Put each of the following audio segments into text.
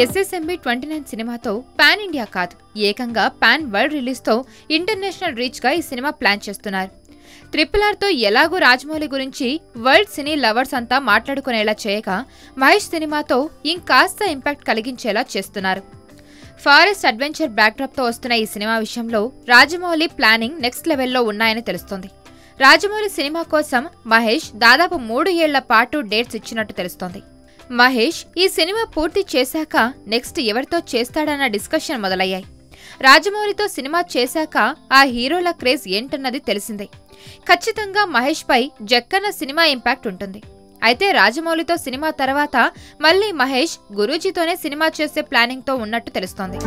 SSMB 29 సినిమాతో pan India కాదు, ఏకంగా పాన్ వరల్డ్ రిలీజ్తో ఇంటర్నేషనల్ రీచ్గా ఈ సినిమా ప్లాన్ చేస్తున్నారు. RRRతో ఎలాగూ రాజమౌళి గురించి వరల్డ్ సినీ లవర్స్ అంతా మాట్లాడుకునేలా చేయగా, మహేష్ సినిమాతో ఇంకాస్త ఇంపాక్ట్ కలిగించేలా చేస్తున్నారు. ఫారెస్ట్ అడ్వెంచర్ బ్యాక్డ్రాప్తో వస్తున్న ఈ సినిమా విషయంలో రాజమౌళి ప్లానింగ్ నెక్స్ట్ లెవెల్లో ఉన్నాయని తెలుస్తోంది. రాజమౌళి సినిమా కోసం మహేష్ దాదాపు 3 ఏళ్ల పాటు డేట్స్ ఇచ్చినట్టు తెలుస్తోంది. మహేష్ ఈ సినిమా పూర్తి చేశాక నెక్స్ట్ ఎవరితో చేస్తాడన్న డిస్కషన్ మొదలయ్యాయి. రాజమౌళితో సినిమా చేశాక ఆ హీరోల క్రేజ్ ఏంటన్నది తెలిసిందే. ఖచ్చితంగా మహేష్ పై జక్కన్న సినిమా ఇంపాక్ట్ ఉంటుంది. అయితే రాజమౌళితో సినిమా తర్వాత మళ్లీ మహేష్ గురూజీతోనే సినిమా చేసే ప్లానింగ్ తో ఉన్నట్టు తెలుస్తోంది.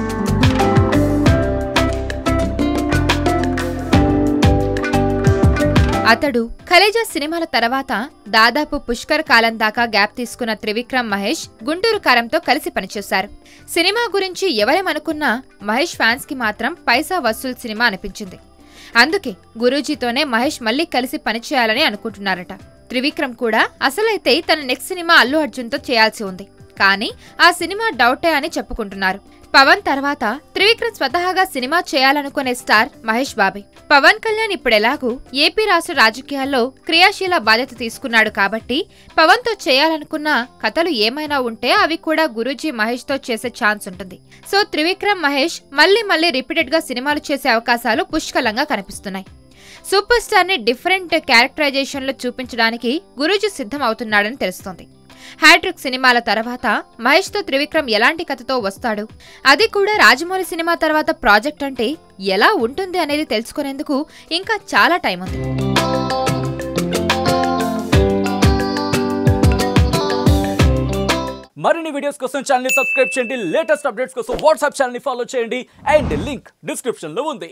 అతడు ఖలేజా సినిమాల తర్వాత దాదాపు పుష్కర్ కాలం దాకా గ్యాప్ తీసుకున్న త్రివిక్రమ్ మహేష్ గుంటూరు కారంతో కలిసి పనిచేశారు. సినిమా గురించి ఎవరేమనుకున్నా మహేష్ ఫ్యాన్స్ కి మాత్రం పైసా వసూల్ సినిమా అనిపించింది. అందుకే గురూజీతోనే మహేష్ మళ్లీ కలిసి పనిచేయాలని అనుకుంటున్నారట. త్రివిక్రమ్ కూడా అసలైతే తన నెక్స్ట్ సినిమా అల్లు అర్జున్తో చేయాల్సి ఉంది, కానీ ఆ సినిమా డౌటే అని చెప్పుకుంటున్నారు. పవన్ తర్వాత త్రివిక్రమ్ స్వతహాగా సినిమా చేయాలనుకునే స్టార్ మహేష్ బాబే. పవన్ కళ్యాణ్ ఇప్పుడెలాగూ ఏపీ రాష్ట్ర రాజకీయాల్లో క్రియాశీల బాధ్యత తీసుకున్నాడు కాబట్టి పవన్ తో చేయాలనుకున్న కథలు ఏమైనా ఉంటే అవి కూడా గురూజీ మహేష్ తో చేసే ఛాన్స్ ఉంటుంది. సో త్రివిక్రమ్ మహేష్ మళ్లీ రిపీటెడ్ గా సినిమాలు చేసే అవకాశాలు పుష్కలంగా కనిపిస్తున్నాయి. సూపర్ స్టార్ ని డిఫరెంట్ క్యారెక్టరైజేషన్ లో చూపించడానికి గురూజీ సిద్ధం అవుతున్నాడని తెలుస్తోంది. హ్యాట్రిక్ సినిమాల తర్వాత మహేష్ తో త్రివిక్రమ్ ఎలాంటి కథతో వస్తాడు, అది కూడా రాజమౌళి సినిమా తర్వాత ప్రాజెక్ట్ అంటే ఎలా ఉంటుంది అనేది తెలుసుకునేందుకు ఇంకా చాలా టైం ఉంది. మరిన్ని వీడియోస్ కోసం ఛానల్ ని సబ్స్క్రైబ్ చేయండి. లేటెస్ట్ అప్డేట్స్ కోసం వాట్సాప్ ఛానల్ ని ఫాలో చేయండి. అండ్ లింక్ డిస్క్రిప్షన్ లో ఉంది.